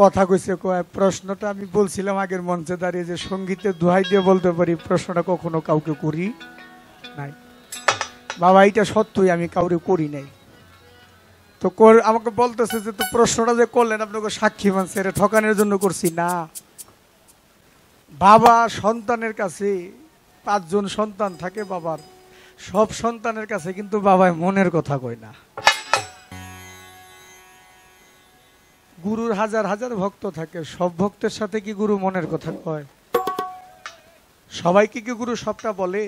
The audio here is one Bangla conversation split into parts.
কথা কইছে প্রশ্নটা আমি বলছিলাম আগের মঞ্চে দাঁড়িয়ে যে সঙ্গীতের দোহাই দিয়ে বলতে পারি প্রশ্নটা কখনো কাউকে করি নাই বাবা, এটা সত্যই আমি কাউকে করি নাই। তো আমাকে বলতেছে যে তো প্রশ্নটা যে করলেন আপনাকে সাক্ষী মানছে এটা ঠকানোর জন্য করছি না। বাবা সন্তানের কাছে 5 জন সন্তান থাকে বাবার, সব সন্তানের কাছে কিন্তু বাবায় মনের কথা কয় না। গুরুর হাজার হাজার ভক্ত থাকে, সব ভক্তের সাথে কি গুরু মনের কথা কয়? সবাইকে কি গুরু সবটা বলে?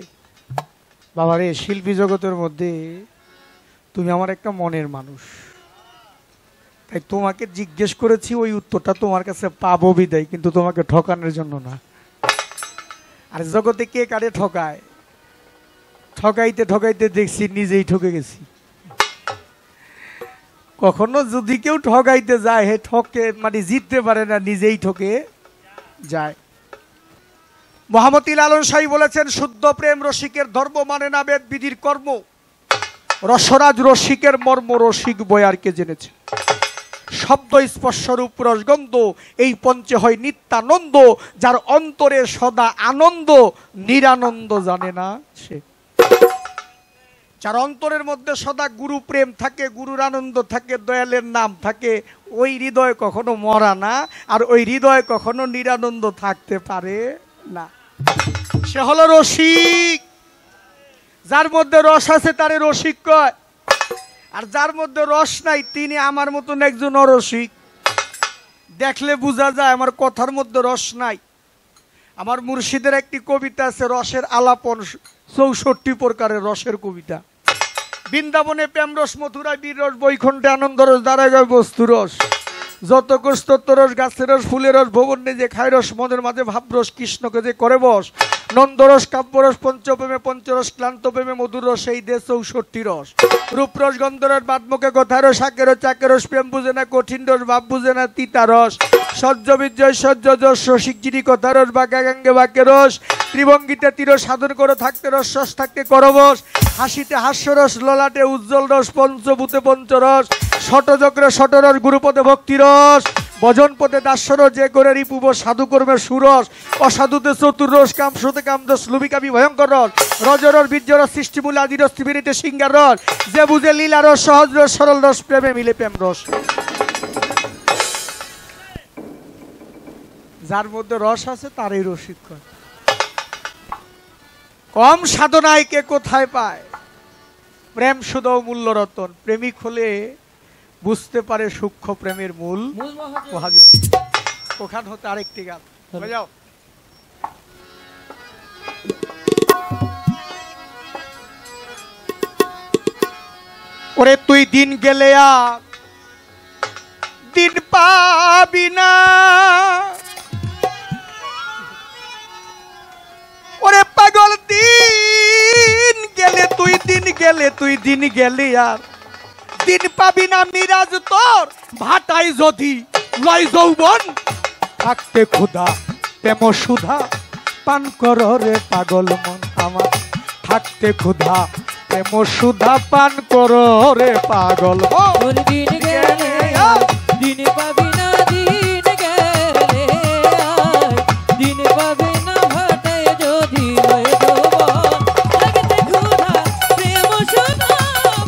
বাবারে শিল্পী জগতের মধ্যে তুমি আমার একটা মনের মানুষ, তাই তোমাকে জিজ্ঞেস করেছি, ওই উত্তরটা তোমার কাছে পাবো বিদায়, কিন্তু তোমাকে ঠকানোর জন্য না। আর জগতে কে কারে ঠকায়, ঠকাইতে ঠকাইতে দেখছি নিজেই ঠকে গেছি। কখনো যদি কেউ ঠকাইতে যায় হে ঠকে মানে জিততে পারে না, নিজেই ঠকে যায়। মোহাম্মদ লালন শাহী বলেছেন, শুদ্ধ প্রেম রসিকের ধর্ম মানে না বেদ বিধির কর্ম, রসরাজ রসিকের মর্ম রসিক বয়ারকে জেনেছে। শব্দ স্পর্শ রূপ রসগন্ধ এই পঞ্চে হয় নিত্যানন্দ, যার অন্তরে সদা আনন্দ নিরানন্দ জানে না সে। যার অন্তরের মধ্যে সদা গুরু প্রেম থাকে, গুরুর আনন্দ থাকে, দয়ালের নাম থাকে, ওই হৃদয় কখনো মরা না, আর ওই হৃদয় কখনো নিরানন্দ থাকতে পারে না। সে হলো রসিক। যার মধ্যে রস আছে তারে রসিক কয়, আর যার মধ্যে রস নাই তিনি আমার মতন একজন অরসিক। দেখলে বোঝা যায় আমার কথার মধ্যে রস নাই। আমার মুর্শিদের একটি কবিতা আছে, রসের আলাপন 64 প্রকারের রসের কবিতা। বৃন্দাবনে প্রেম রস, মথুরায় বীর রস, বৈকুণ্ঠে আনন্দ রস, দ্বারায় বস্তু রস, যত কোষ তত্ত্ব রস, গাছের রস, ফুলের রস, ভবন যে খায় রস, মনের মাঝে ভাবরস, কৃষ্ণকে যে করে বস, নন্দরস, কাব্যরস, পঞ্চপ্রেমে পঞ্চরস, ক্লান্ত প্রেমে মধুর রস, এই দে 64 রস। রূপরস, গন্ধরস, বাদমুখে কথা রস, শাকের রস, চাকের রস, প্রেম বুঝে না কঠিন রস, ভাব বুঝে না তিতা রস, সহ্য বিজয় সহ্য যশ, রসিকজিরি কথা রস, বাঁকা গাঙ্গে বাঁকে রস, ত্রিভঙ্গিতে তীর সাধন করে থাকতে রস, রস থাকতে করবস, হাসিতে হাস্যরস, ললাটে উজ্জ্বল রস, পঞ্চভূতে পঞ্চরস, ষটচক্রে ষটরস, গুরুপদে ভক্তিরস, ভজন পদে দাস্যরস, যে করে রিপুব সাধু কর্মে সুরস, অসাধুতে চতুর্রস, কামসুতে কামদস, লুবিকাবি ভয়ঙ্কর রস, রজরস, বীর্যরস, সৃষ্টিমূল আদিরস, ত্রিবিনীতে সিঙ্গার রস, যে বুঝে লীলা রস, সহজ রস, সরল রস, প্রেমে মিলে প্রেম রস। যার মধ্যে রস আছে তারই রসিক কয়। কম সাধনায় কে কোথায় পায়, প্রেম শুধু মূল্য রতন। প্রেমিক হলে বুঝতে পারে সূক্ষ্ম প্রেমের মূল মহাজন। ওখান হতে আরেকটি গান যাও। ওরে তুই দিন গেলে আর দিন পাবি না, ওরে পাগল দিন গেলে তুই দিন গেলে তুই দিন গেলে আর দিন পাবি না। মিরাজ তোর ভাটাই যদি লয় যৌবন, থাকতে ক্ষুধা প্রেম সুধা পান কর রে পাগল মন আমার, থাকতে ক্ষুধা প্রেম সুধা পান কর রে পাগল মন। দিন গেলে দিন পাবি না, দিন গেলে দিন পাবি না, ভাটায় যদি লয় যৌবন, থাকতে ক্ষুধা প্রেম সুধা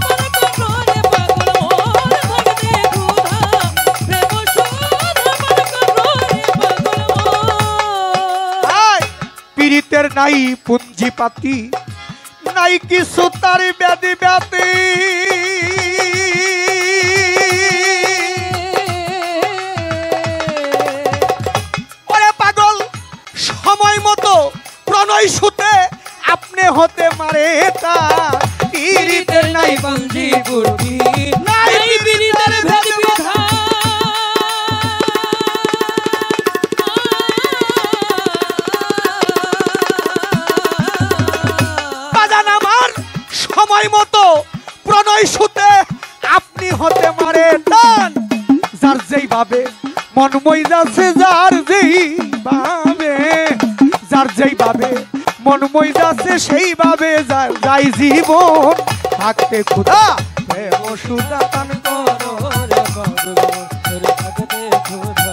পান কর রে পাগল মন, থাকতে ক্ষুধা প্রেম সুধা পান কর রে পাগল মন। পীড়িতের নাই পুঞ্জিপাতি, নাই কিছু তার ব্যাধি ব্যাধি, ওরে পাগল সময় মতো প্রণয় সুতে আপনি হতে মারে তা। পীড়িতের নাই পুঞ্জিপুতি, নাই পীড়িতের ভেদ বিধা, সময় মতো প্রণয় সুতে আপনি হতে মারে টান। যার যেই ভাবে মন মইজাছে, যার যেই ভাবে, যার যেই ভাবে মন মইজাছে সেই ভাবে যাই জীবন, থাকতে ক্ষুধা প্রেম সুধা পান কর রে পাগল মন, থাকতে ক্ষুধা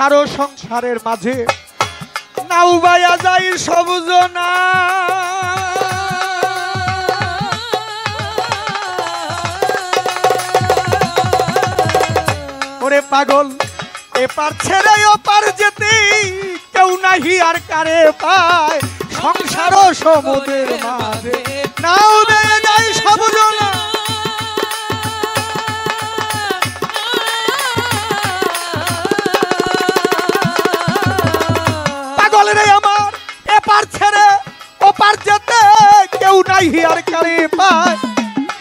সংসার ও সংসারের মাঝে নাও বাইয়া যাই সবজনা ওরে পাগল এপার ছেড়ে ওপার যেতে কেউ নাহি আর কারে পায় সংসার ও সমুদ্রের মাঝে নাও বাইয়া যাই সবজনা আমার এপার ছেড়ে ওপার যেতে কেউ নাই আর কারে পায়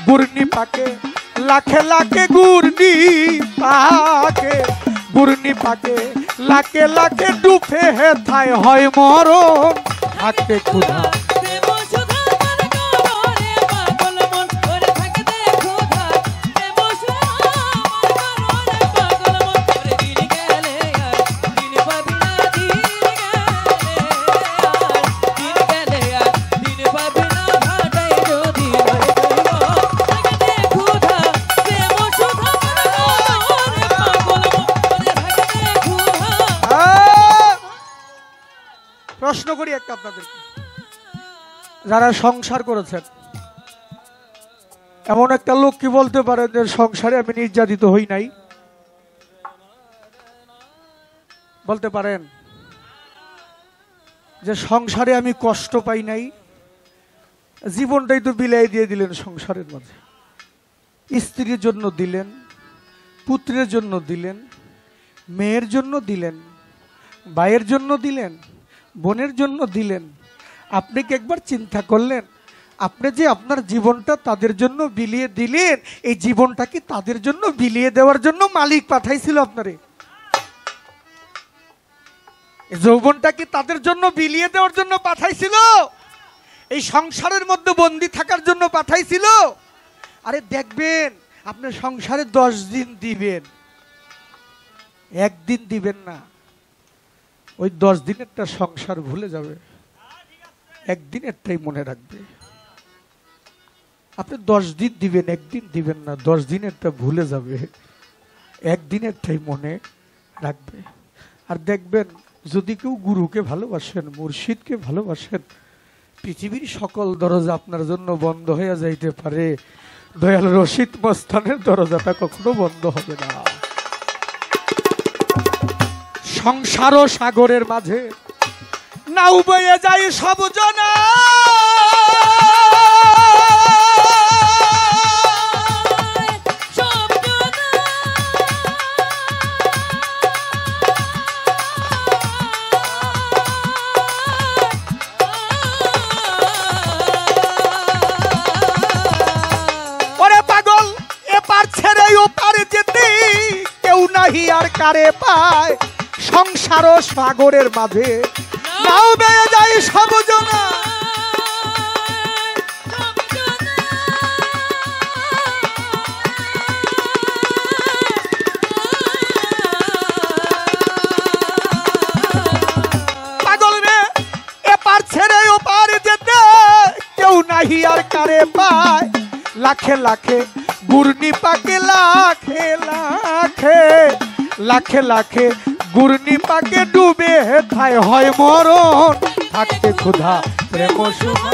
গুরনি পাকে লাখে লাখে গুরনি পাকে লাখে লাখে ডুবে হেথায় হয় মরণ থাকতে ক্ষুধা প্রশ্ন করি একটা আপনাদেরকে, যারা সংসার করেছেন এমন একটা লোক কি বলতে পারেন যে সংসারে আমি নির্যাতিত হই নাই? বলতে পারেন যে সংসারে আমি কষ্ট পাই নাই? জীবনটাই তো বিলাই দিয়ে দিলেন সংসারের মাঝে, স্ত্রীর জন্য দিলেন, পুত্রের জন্য দিলেন, মেয়ের জন্য দিলেন, ভাইয়ের জন্য দিলেন, বোনের জন্য দিলেন। আপনি কি একবার চিন্তা করলেন আপনি যে আপনার জীবনটা তাদের জন্য বিলিয়ে দিলেন, এই জীবনটা কি তাদের জন্য বিলিয়ে দেওয়ার জন্য মালিক পাঠাইছিল আপনারে? এই যৌবনটা কি তাদের জন্য বিলিয়ে দেওয়ার জন্য পাঠাইছিল? এই সংসারের মধ্যে বন্দী থাকার জন্য পাঠাইছিল? আরে দেখবেন আপনি সংসারে 10 দিন দিবেন, একদিন দিবেন না, ওই 10 দিনেরটা সংসার ভুলে যাবে, একদিনেরটাই মনে রাখবে। আপনি 10 দিন দিবেন, একদিন দিবেন না, 10 দিনেরটা ভুলে যাবে, একদিনেরটাই মনে রাখবে। আর দেখবেন যদি কেউ গুরুকে ভালোবাসেন, মুর্শিদকে ভালোবাসেন, পৃথিবীর সকল দরজা আপনার জন্য বন্ধ হয়ে যাইতে পারে, দয়াল রশিদ মস্তানের দরজাটা কখনো বন্ধ হবে না। সংসার ও সাগরের মাঝে নাও বয়ে যায় সব জনা ওরে পাগল এপার ছেড়ে ওপার যেতে কেউ নাহি আর কারে পায় সংসার ও সাগরের মাঝে নাও বেয়ে যায় সব জনা পাগল রে এপার ছেড়ে ওপার যেতে কেউ নাহি আর কারে পায় লাখে লাখে গুরনি পাকে লাখে লাখে লাখে লাখে গুরনি পাকে ডুবে হেথায় হয় মরণ থাকতে ক্ষুধা প্রেম সুধা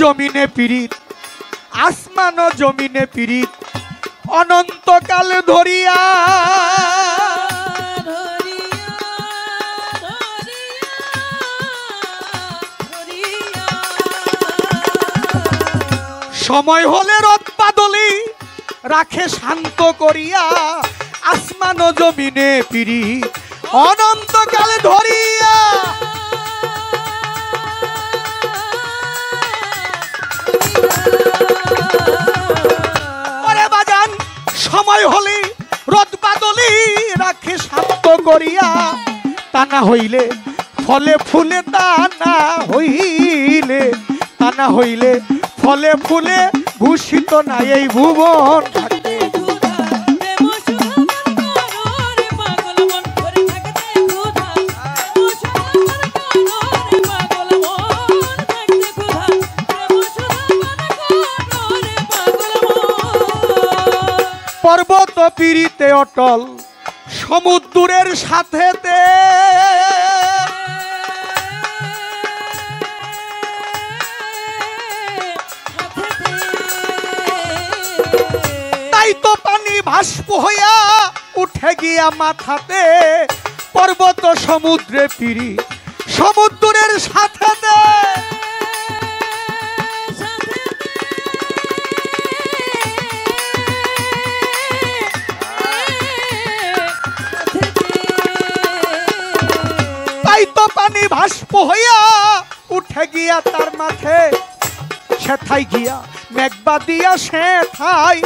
জমিনে পীড়িত আসমান জমিনে পীড়িত অনন্তকাল ধরিয়া সময় হলে রথ বাদলি রাখে শান্ত করিয়া আসমান জমিনে পীড়িত অনন্তকাল ধরিয়া সময় হলে রথ বাদলি রাখে শান্ত করিয়া তা না হইলে ফলে ফুলে তা না হইলে ফলে ফুলে ভূষিত না এই ভুবন থাকতে। পর্বত পীড়িতে অটল সমুদ্রের সাথেতে তাই তো পানি ভাস্প হইয়া উঠে গিয়া মাথাতে। পর্বত সমুদ্রে পীড়ি সমুদ্রের সাথেতে তো পানি ভাস্প হইয়া উঠে গিয়া তার মাঠে। সেথায় গিয়া মেঘবা দিয়া সেথায়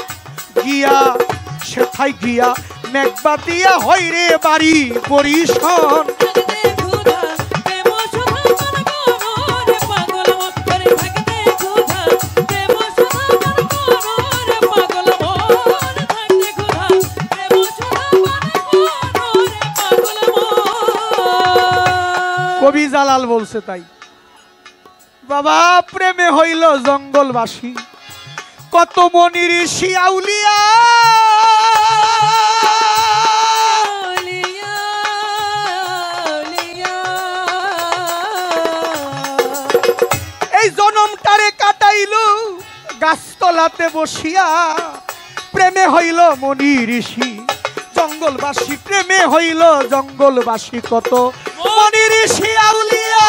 গিয়া মেঘবা দিয়া হইরে বাড়ি পরিশন। কবি জালাল বলছে তাই, বাবা প্রেমে হইল জঙ্গলবাসী কত মনি ঋষি আউলিয়া। এই জনমটারে কাটাইল গাছতলাতে বসিয়া। প্রেমে হইল মনি ঋষি জঙ্গলবাসী, প্রেমে হইল জঙ্গলবাসী কত মনি ঋষি আউলিয়া।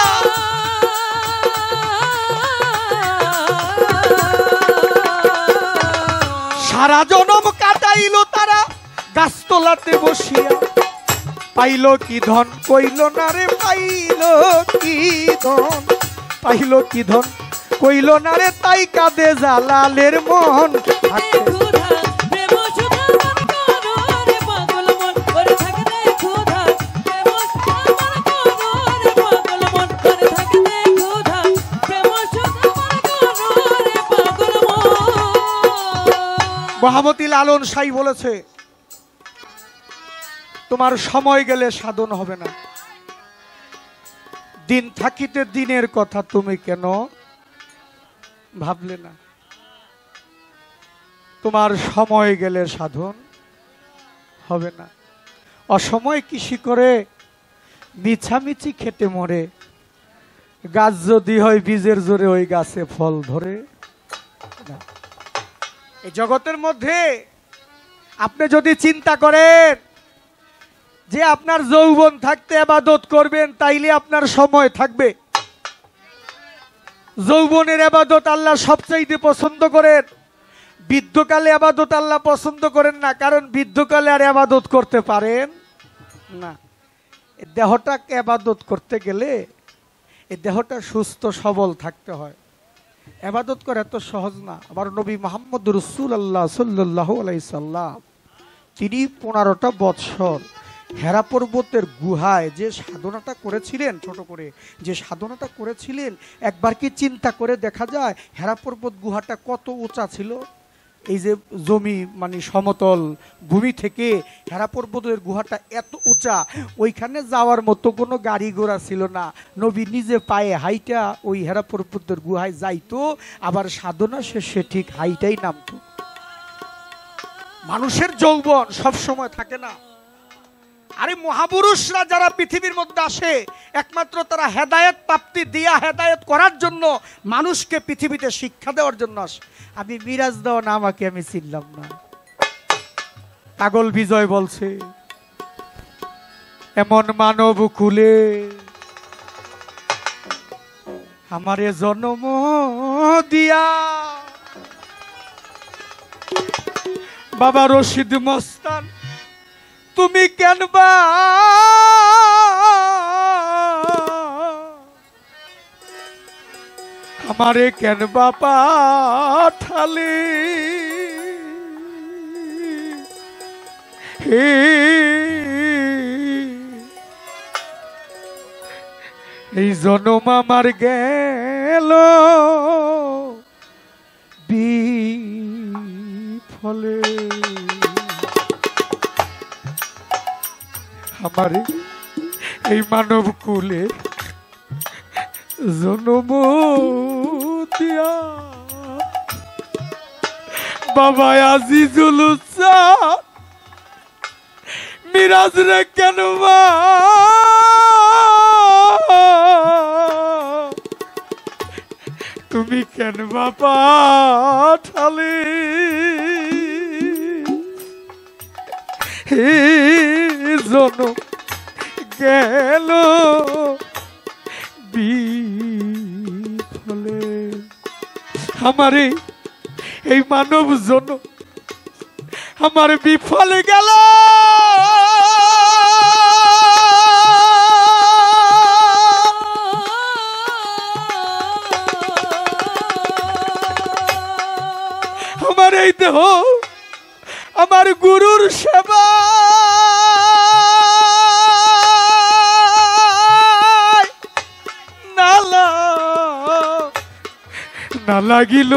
সারা জনম কাটাইল তারা গাছতলাতে বসিয়া। পাইল কি ধন কইল না রে, পাইল কি ধন, পাইল কি ধন কইল না রে, তাই কাঁদে জালালের মন। মহামতি লালন সাই বলেছে, তোমার সময় গেলে সাধন হবে না। দিন থাকিতে দিনের কথা তুমি কেন ভাবলে না? তোমার সময় গেলে সাধন হবে না। অসময় কৃষি করে মিছামিছি খেতে মরে। গাছ যদি হয় বীজের জোরে ওই গাছে ফল ধরে না। এই জগতের মধ্যে আপনি যদি চিন্তা করেন যে আপনার যৌবন থাকতে ইবাদত করবেন, তাইলে আপনার সময় থাকবে। যৌবনের ইবাদত আল্লাহ সবচাইতে পছন্দ করেন। বৃদ্ধকালে ইবাদত আল্লাহ পছন্দ করেন না, কারণ বৃদ্ধকালে আর ইবাদত করতে পারেন না। দেহটাকে ইবাদত করতে গেলে এই দেহটা সুস্থ সবল থাকতে হয়। ইবাদত করা এত সহজ না। আবার নবী মুহাম্মদ রাসূলুল্লাহ সাল্লাল্লাহু আলাইহি সাল্লাম তিনি 15টা বৎসর হেরা পর্বতের গুহায় যে সাধনাটা করেছিলেন, ছোট করে যে সাধনাটা করেছিলেন, একবার কি চিন্তা করে দেখা যায় হেরা পর্বত গুহাটা কত উঁচা ছিল? এই যে জমি মানে সমতল ভূমি থেকে হেরা পর্বতের গুহাটা এত উঁচা, ওইখানে যাওয়ার মতো কোনো গাড়ি ঘোড়া ছিল না। নবী নিজে পায়ে হাইটা ওই হেরা পর্বতের গুহায় যাইতো, আবার সাধনা শেষে ঠিক হাইটাই নামতো। মানুষের যৌবন সব সময় থাকে না। আরে মহাপুরুষরা যারা পৃথিবীর মধ্যে আসে, একমাত্র তারা হেদায়েত প্রাপ্তি দিয়া হেদায়েত করার জন্য, মানুষকে পৃথিবীতে শিক্ষা দেওয়ার জন্য আসে। আমি মিরাজ দেওয়া না, আমাকে আমি চিনলাম না। পাগল বিজয় বলছে, এমন মানব কুলে আমারে জন্ম দিয়া। বাবা রশিদ মস্তান তুমি কেন বা আমারে কেন বা পাঠালে? এই জনম আমার গেল বিফলে আমার এই মানব কুলে জনম দিয়া বাবা আজিজুল মিরাজ রে কেন তুমি কেন বাবা ঠালে হে জনম গেল বিফলে আমার এই মানব জনম আমার বিফলে গেল আমার এই দেহ আমার গুরুর সেবা না লাগিল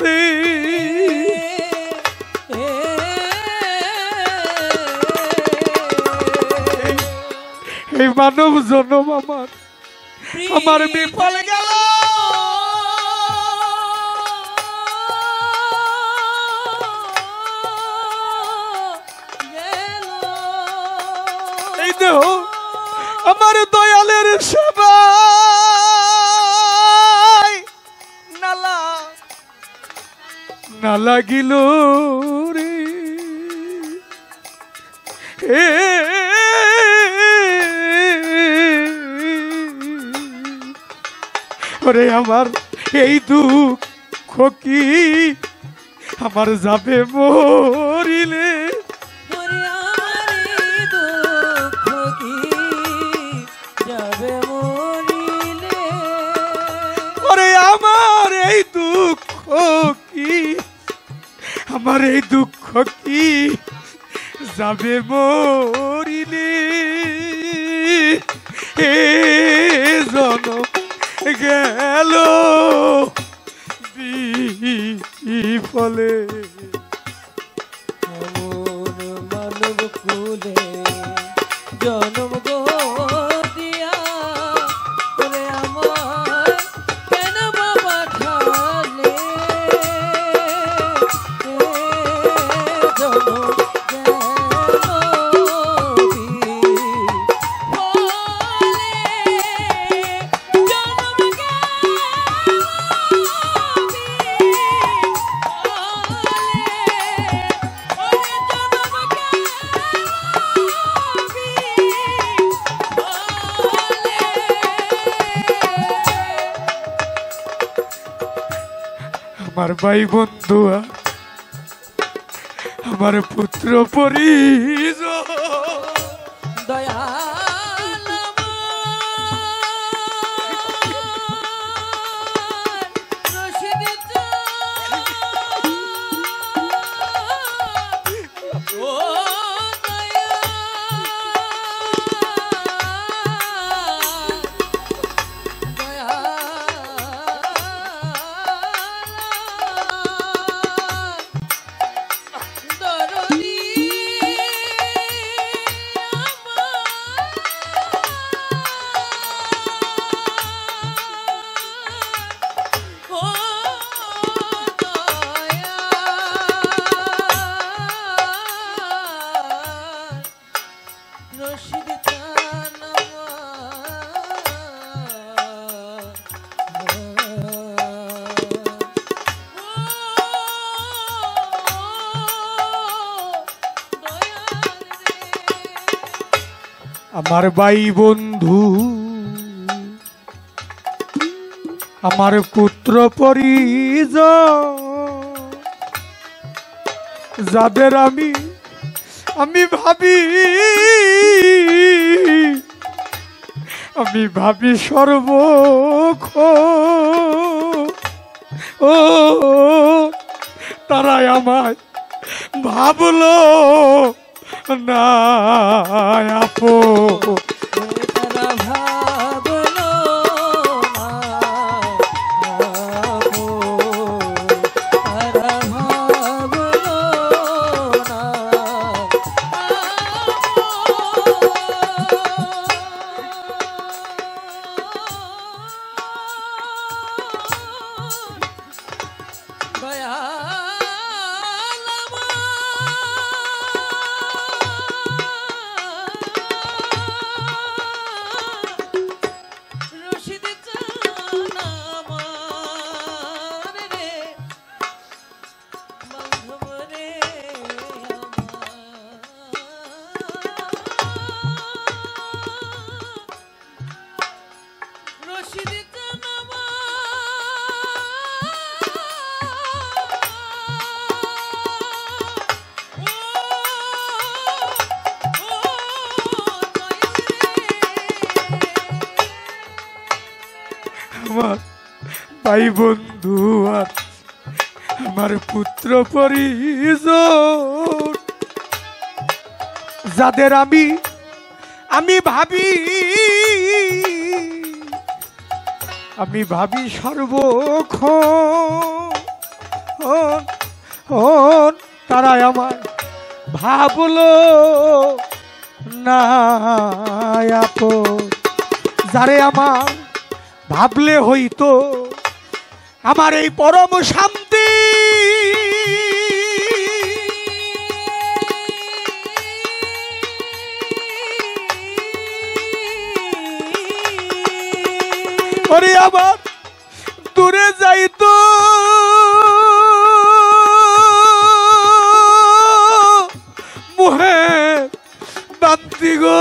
রে এই মানব জনম আমার বিফলে গেল এই দেহ আমার দয়ালের সেবা না লাগিল রে ওরে আমার এই দুঃখ কি আমার যাবে মরিলে ওরে আমার এই দুঃখ কি আমার এই দুঃখ কি যাবে মরিলে এ জনম গেল বিফলে মানব কুলে জনম গো দিয়া করে আমার কেন বাবা ঠালে আমার ভাই বন্ধু আমার পুত্র পরিজন দয়া আমার ভাই বন্ধু আমার পুত্র পরিজন যাদের আমি ভাবি সর্বক্ষ ও তারাই আমায় ভাবলো না আপো তারা ভাবলো আমার ভাই বন্ধু আর আমার পুত্র পরিজন যাদের আমি ভাবি সর্বক্ষণ তারাই আমায় ভাবলো না আপন। যারে আমার ভাবলে হইতো আমার এই পরম শান্তি, ওরে আবার দূরে যাইতো মুহে বান্তি গো।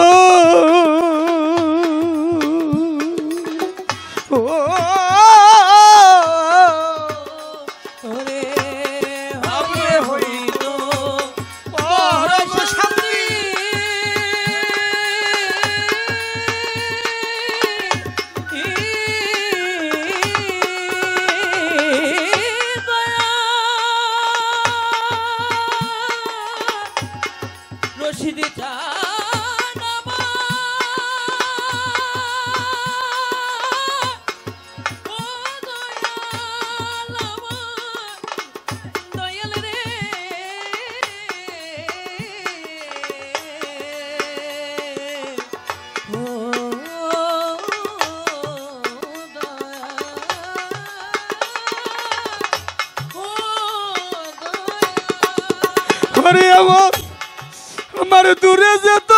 আমার দূরে যেত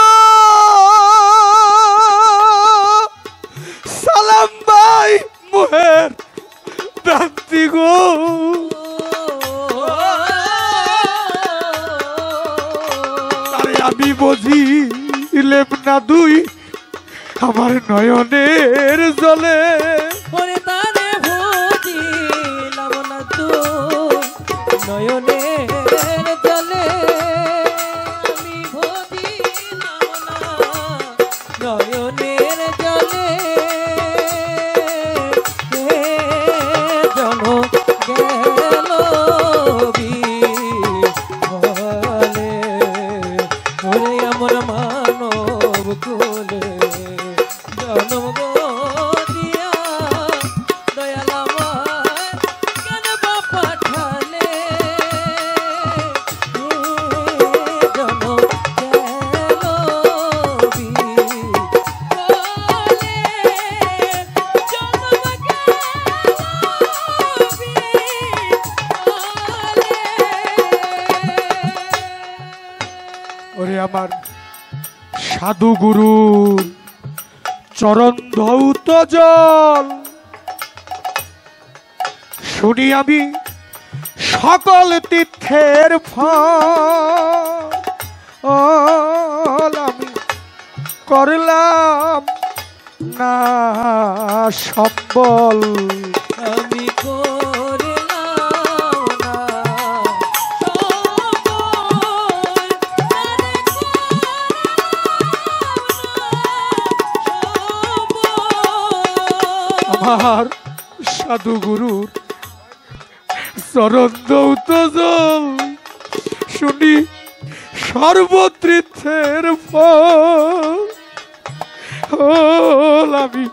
সালাম ভাই মোহের দান্তি গো। আরে আমি বুঝিলেম না দুই আমার নয়নের জলে, ওরে তারে বুঝিলাম না তুই নয়নের জলে, আমি বুঝিলাম না নয়নের জলে, জন গেল বিহলে, ওরে আমার মানব কুলে জনম গো দিয়া দয়াল আমার কেন বা পাঠালে, জনম গেল বিহলে, জনম গেল বিহলে। ওরে আমার সাধু গুরুর চরণ ধৌত জল শুনি আমি সকল তীর্থের ফল আমি করলাম না সম্বল, আমি করলাম না সম্বল, আরে আমার সাধু গুরুর চরণ ধৌত জল শুনি সর্বতীর্থের ফল আমি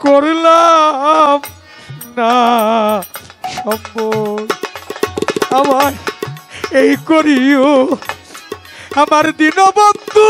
করলাম না সম্বল। আমার এই করিও আমার দীনবন্ধু,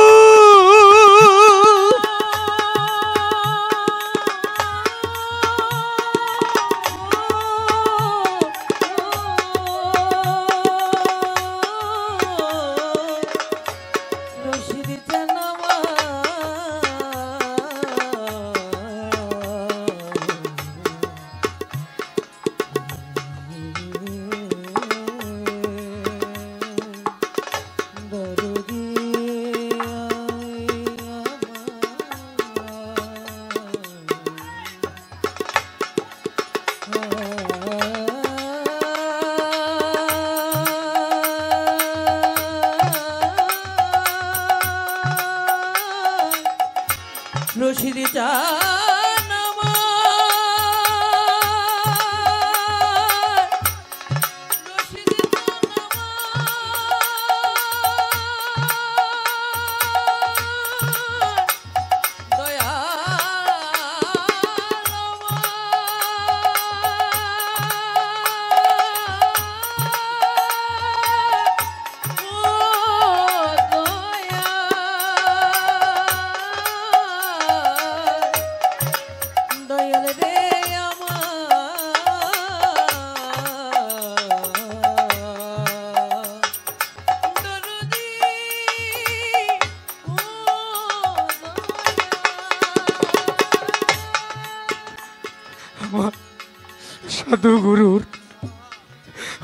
সাধু গুরুর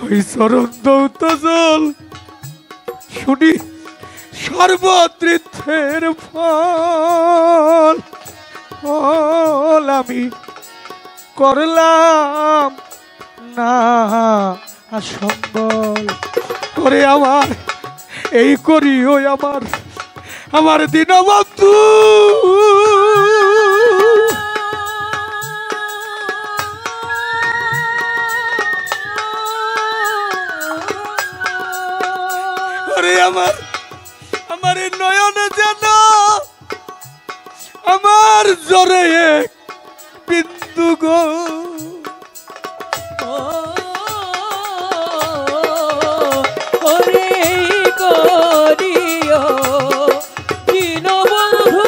ওই চরণ দৌত জল শুনি সর্বতীর্থের ফল ফল আমি করলাম না সম্বল করে আমার এই করি ওই আমার আমার দীনবন্ধু ওরে আমার আমার এই নয়ন যেন আমার জোরে এক বিন্দু গো ওরে করিও দীনবন্ধু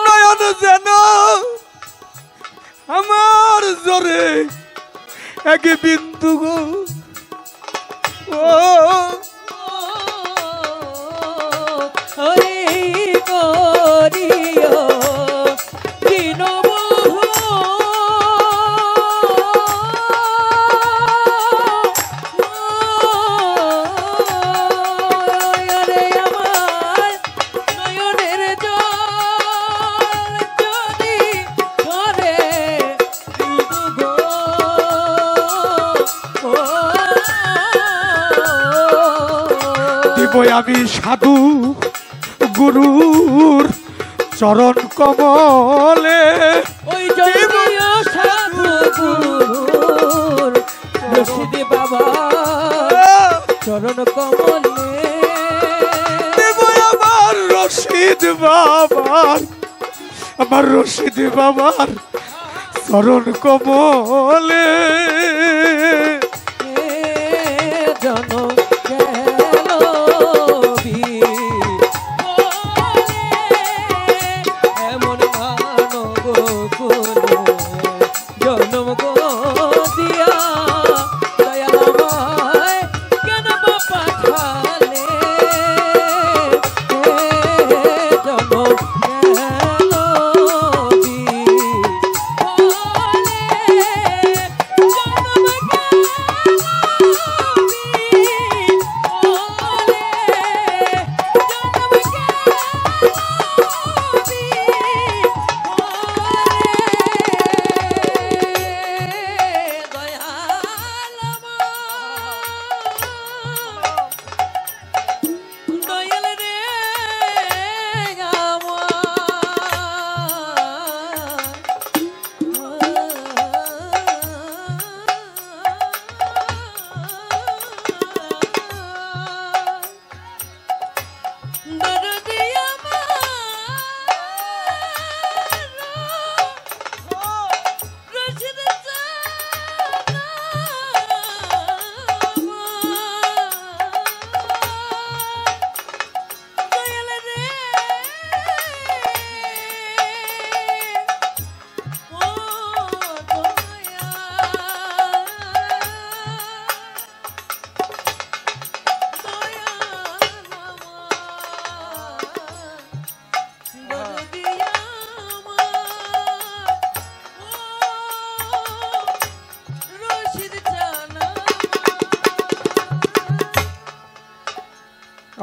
নয়ন যেন আমার জোরে এক বিন্দু গো ও ওরে করিও দীনবন্ধু ওরে আমার নয়নের জল যদি ধরে গো দিব আমি সাধু গুরুর চরণ কমলে ওই জমিও সাধু গুরুর রশিদি বাবা চরণ কমলে দেব আমার রশিদ বাবার আমার রশিদ বাবার চরণ কমলে জনম গেল এমন মানব জনম গো দিয়া দয়াল আমায় কেন পাঠালে জনম গেল দয়াল রে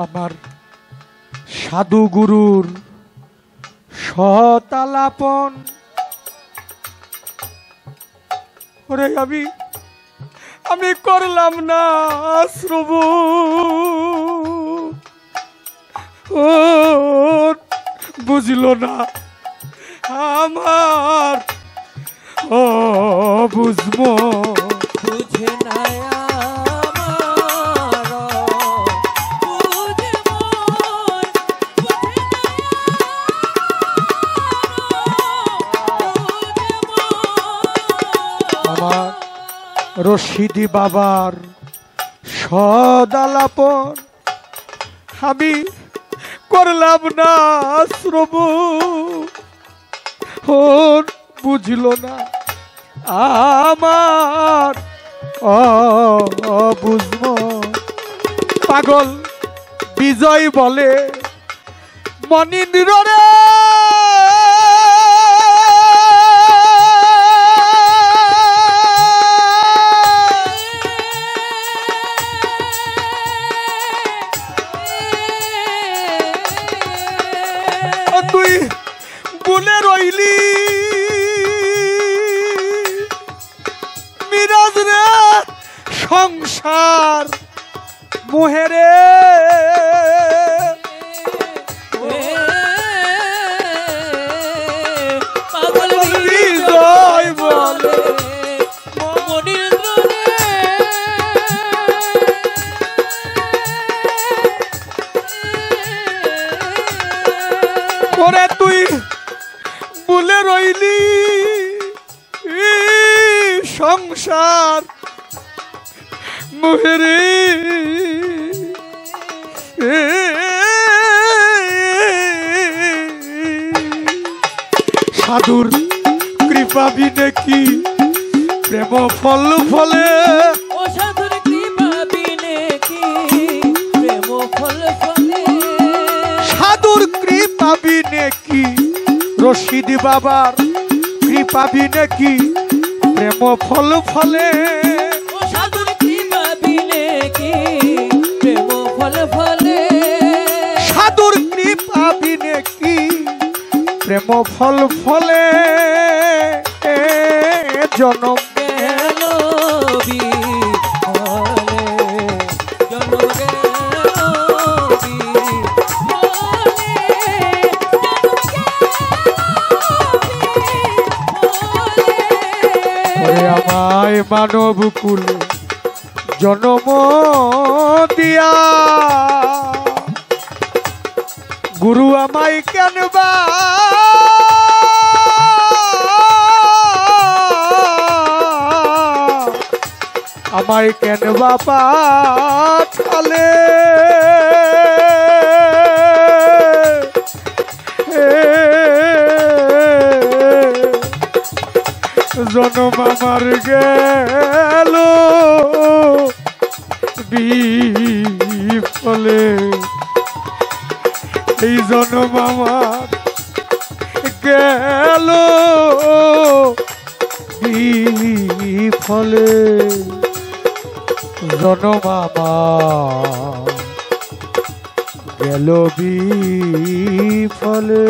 আমার সাধু গুরুর সতালাপন ওরে আমি করলাম না শ্রব ও বুঝলো না আমার ও বুঝবো বুঝে না আমার বুঝে মন বুঝে না আমার রশিদি বাবার সদালাপন আমি করলাম না শ্রব বুঝল না আমার বুঝব পাগল বিজয় বলে মনীন্দ্র রে তুই বলে রইলি মিরাজ রে সংসার মোহেরে পাগল বিজয় বলে মনীন্দ্র ওরে তুই বলে রইলি সংসার মোহেরে সাধুর কৃপা বিনে কি প্রেম ফল ফলে ও সাধুর কৃপা বিনে কি প্রেম ফল ফলে সাধুর কৃপা বিনে কি রশিদ বাবার কৃপা বিনে কি প্রেম ফল ফলে ও সাধুর কৃপা বিনে কি প্রেম ফল ফলে সাধুর কৃপা বিনে কি প্রেম ফল ফলে জনম গেল বিফলে জন্ম গেল বিফলে ওরে আমায় মানব কুলে জনম দিয়া গুরু আমায় কেন বা আমায় কেন বা পাঠালে জনম আমার গেল বিফলে এই জনম আমার গেল বিফলে জনম আমার গেল বিফলে